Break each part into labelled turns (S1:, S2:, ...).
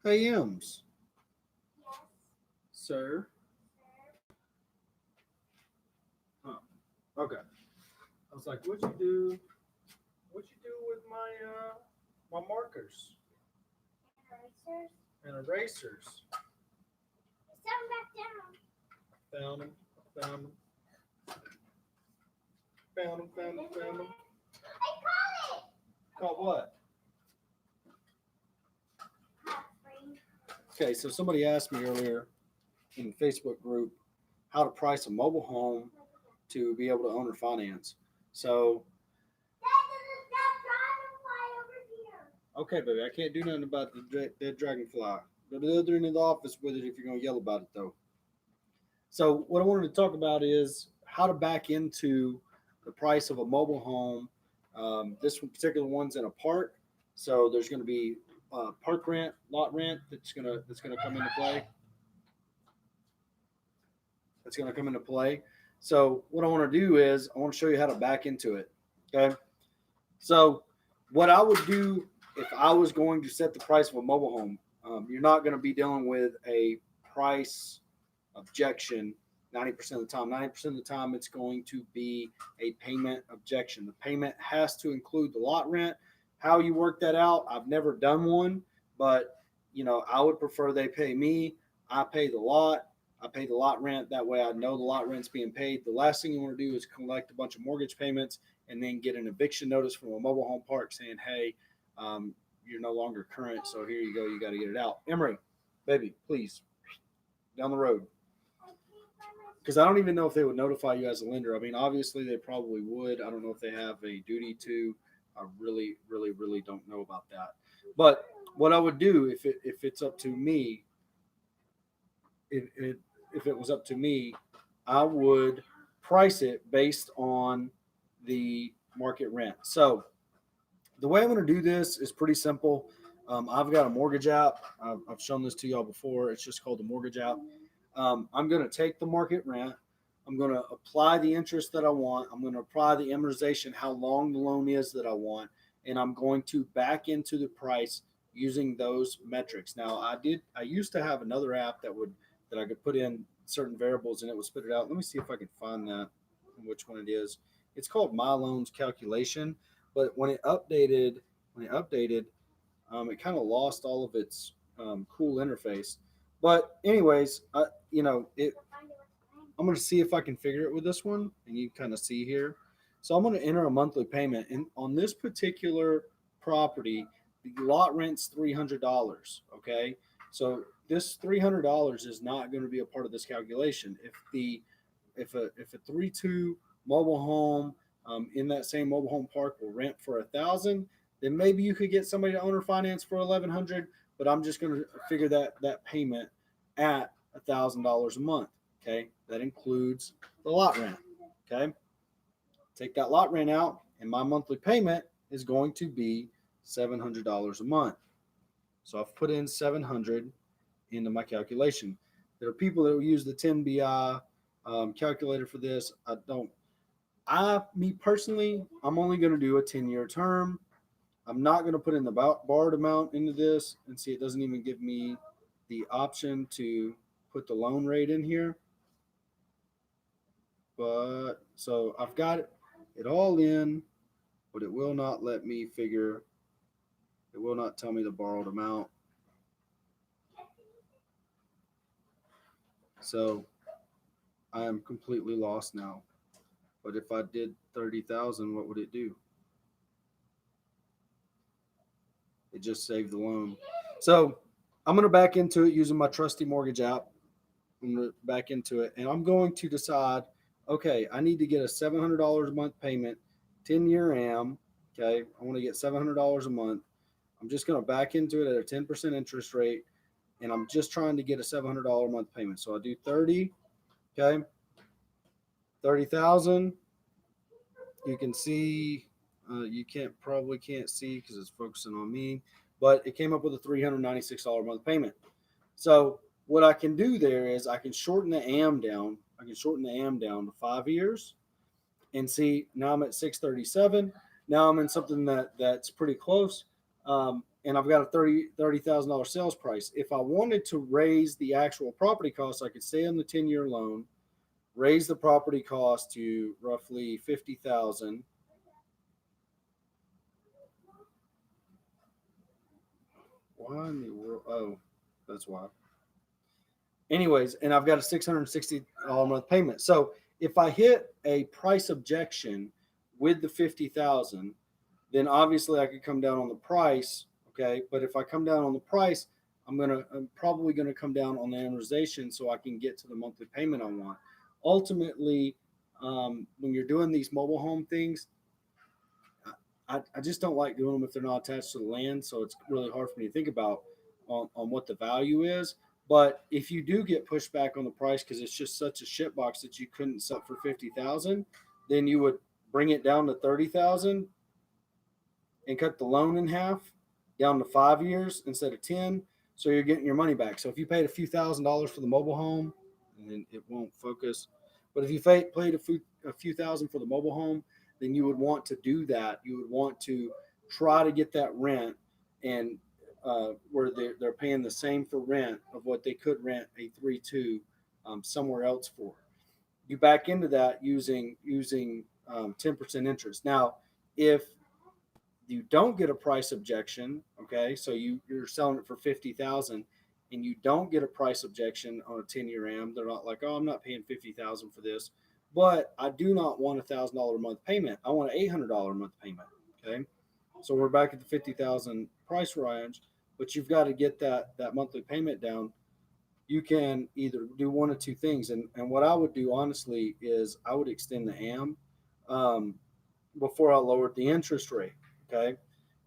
S1: Hey, Ems,
S2: Yes,
S1: sir.
S2: sir.
S1: Oh, okay. I was like, what you do? What you do with my markers
S2: And erasers.
S1: and erasers?
S2: Set them back down.
S1: Found them. Found them. Found them. Found them. Found them.
S2: I caught it.
S1: Caught what?
S2: Hot spring.
S1: Okay, so somebody asked me earlier in the Facebook group how to price a mobile home to be able to own or finance. So,
S2: Dad, there's a dragonfly over here.
S1: okay, baby, I can't do nothing about the dead dragonfly. Go to the other end of the office with it if you're going to yell about it, though. So, what I wanted to talk about is how to back into the price of a mobile home. This particular one's in a park, so there's going to be park rent, lot rent that's gonna come into play. That's going to come into play. So, what I want to do is I want to show you how to back into it. Okay. So, what I would do if I was going to set the price of a mobile home, you're not going to be dealing with a price objection 90% of the time. 90% of the time, it's going to be a payment objection. The payment has to include the lot rent. How you work that out, I've never done one, but I would prefer they pay me. I pay the lot. I pay the lot rent. That way, I know the lot rent's being paid. The last thing you want to do is collect a bunch of mortgage payments and then get an eviction notice from a mobile home park saying, "Hey, you're no longer current, so here you go. You got to get it out." Emery, baby, please, down the road.
S2: I can't find my
S1: Because I don't even know if they would notify you as a lender. I mean, obviously they probably would. I don't know if they have a duty to. I really, really, really don't know about that. But what I would do if it's up to me, if it if it was up to me, I would price it based on the market rent. So the way I'm going to do this is pretty simple. I've got a mortgage app. I've shown this to y'all before. It's just called the mortgage app. I'm going to take the market rent. I'm going to apply the interest that I want. I'm going to apply the amortization, how long the loan is that I want, and I'm going to back into the price using those metrics. Now, I used to have another app that I could put in certain variables and it would spit it out. Let me see if I can find that, which one it is. It's called My Loans Calculation, but when it updated, it kind of lost all of its cool interface. But anyways,
S2: go find it with the pen.
S1: I'm going to see if I can figure it with this one, and you kind of see here. So I'm going to enter a monthly payment, and on this particular property, the lot rent's $300. Okay, so this $300 is not going to be a part of this calculation. If a 3-2 mobile home in that same mobile home park will rent for 1,000, then maybe you could get somebody to owner finance for 1,100. But I'm just going to figure that payment at $1,000 a month. Okay, that includes the lot rent. Okay, take that lot rent out, and my monthly payment is going to be $700 a month. So I've put in 700 into my calculation. There are people that will use the 10BI calculator for this. I don't. Me personally, I'm only going to do a 10-year term. I'm not going to put in the borrowed amount into this, and see, it doesn't even give me the option to put the loan rate in here. But so I've got it all in, but it will not let me figure. It will not tell me the borrowed amount. So I am completely lost now. But if I did 30,000, what would it do? It just saved the loan. So I'm going to back into it using my trusty mortgage app. I'm going to back into it, and I'm going to decide. Okay, I need to get a $700 a month payment, 10-year AM. Okay, I want to get $700 a month. I'm just going to back into it at a 10% interest rate, and I'm just trying to get a $700 a month payment. So I do 30. Okay, 30,000. You can see, you can't see because it's focusing on me, but it came up with a $396 a month payment. So what I can do there is I can shorten the AM down. I can shorten the AM down to 5 years, and see now I'm at 637. Now I'm in something that's pretty close. and I've got a $30,000 sales price. If I wanted to raise the actual property cost, I could stay on the 10-year loan, raise the property cost to roughly 50,000. Why in the world? Oh, that's why. Anyways, and I've got a $660 a month payment. So if I hit a price objection with the 50,000, then obviously I could come down on the price. Okay, but if I come down on the price, I'm probably gonna come down on the amortization so I can get to the monthly payment I want. Ultimately, when you're doing these mobile home things, I just don't like doing them if they're not attached to the land. So it's really hard for me to think about on what the value is. But if you do get pushed back on the price because it's just such a shit box that you couldn't sell for 50,000, then you would bring it down to 30,000 and cut the loan in half down to 5 years instead of 10. So you're getting your money back. So if you paid a few $1,000s for the mobile home, then it won't focus. But if you paid a few thousand for the mobile home, then you would want to do that. You would want to try to get that rent and where they're paying the same for rent of what they could rent a 3-2 somewhere else for. You back into that using 10% interest. Now, if you don't get a price objection, okay, so you're selling it for 50,000 and you don't get a price objection on a 10-year am, they're not like, oh, I'm not paying 50,000 for this, but I do not want $1,000 a month payment. I want an $800 a month payment. Okay, so we're back at the 50,000 price range, but you've got to get that monthly payment down. You can either do one of two things, and what I would do honestly is I would extend the am um, before I lowered the interest rate. Okay,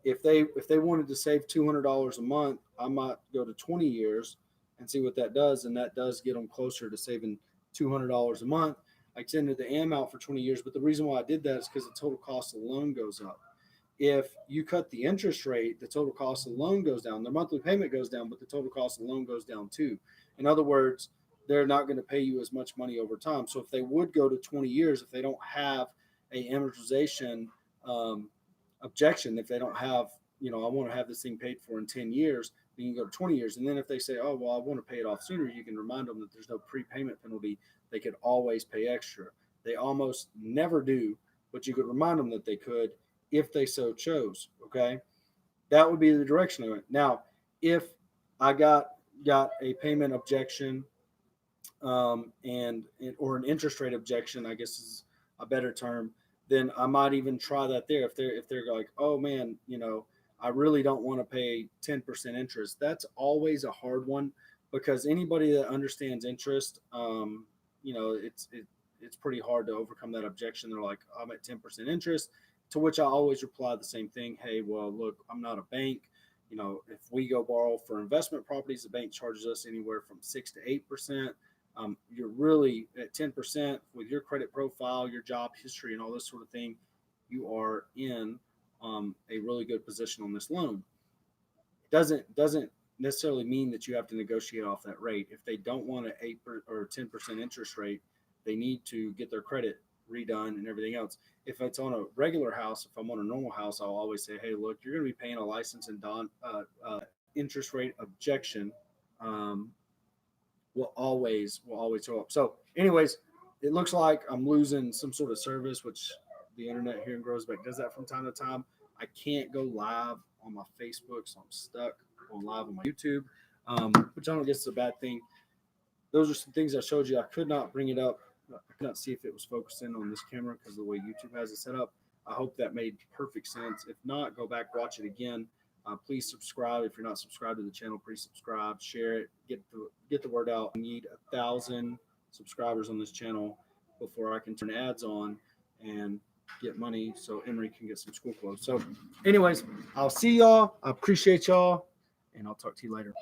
S1: if they wanted to save $200 a month, I might go to 20 years and see what that does, and that does get them closer to saving $200 a month. I extended the AM out for 20 years, but the reason why I did that is because the total cost of the loan goes up. If you cut the interest rate, the total cost of the loan goes down. Their monthly payment goes down, but the total cost of the loan goes down too. In other words, they're not going to pay you as much money over time. So if they would go to 20 years, if they don't have a amortization objection, if they don't have, I want to have this thing paid for in 10 years, then you can go to 20 years. And then if they say, oh, well, I want to pay it off sooner, you can remind them that there's no prepayment penalty. They could always pay extra. They almost never do, but you could remind them that they could if they so chose. Okay. That would be the direction of it. Now, if I got a payment objection and or an interest rate objection, I guess is a better term, then I might even try that there. If they're like, oh man, I really don't want to pay 10% interest. That's always a hard one because anybody that understands interest, it's pretty hard to overcome that objection. They're like, I'm at 10% interest, to which I always reply the same thing. Hey, well, look, I'm not a bank. If we go borrow for investment properties, the bank charges us anywhere from 6 to 8%. You're really at 10% with your credit profile, your job history, and all this sort of thing. You are in a really good position on this loan. It doesn't necessarily mean that you have to negotiate off that rate. If they don't want an 8 or 10% interest rate, they need to get their credit redone and everything else. If it's on a regular house, if I'm on a normal house, I'll always say, hey, look, you're going to be paying a license and interest rate objection. Will always show up. So, anyways, it looks like I'm losing some sort of service, which the internet here in Groesbeck does that from time to time. I can't go live on my Facebook, so I'm stuck going live on my YouTube, which I don't guess is a bad thing. Those are some things I showed you. I could not bring it up. I could not see if it was focusing on this camera because of the way YouTube has it set up. I hope that made perfect sense. If not, go back, watch it again. Please subscribe. If you're not subscribed to the channel, please subscribe, share it, get the word out. I need 1,000 subscribers on this channel before I can turn ads on and get money so Emery can get some school clothes. So anyways, I'll see y'all. I appreciate y'all, and I'll talk to you later.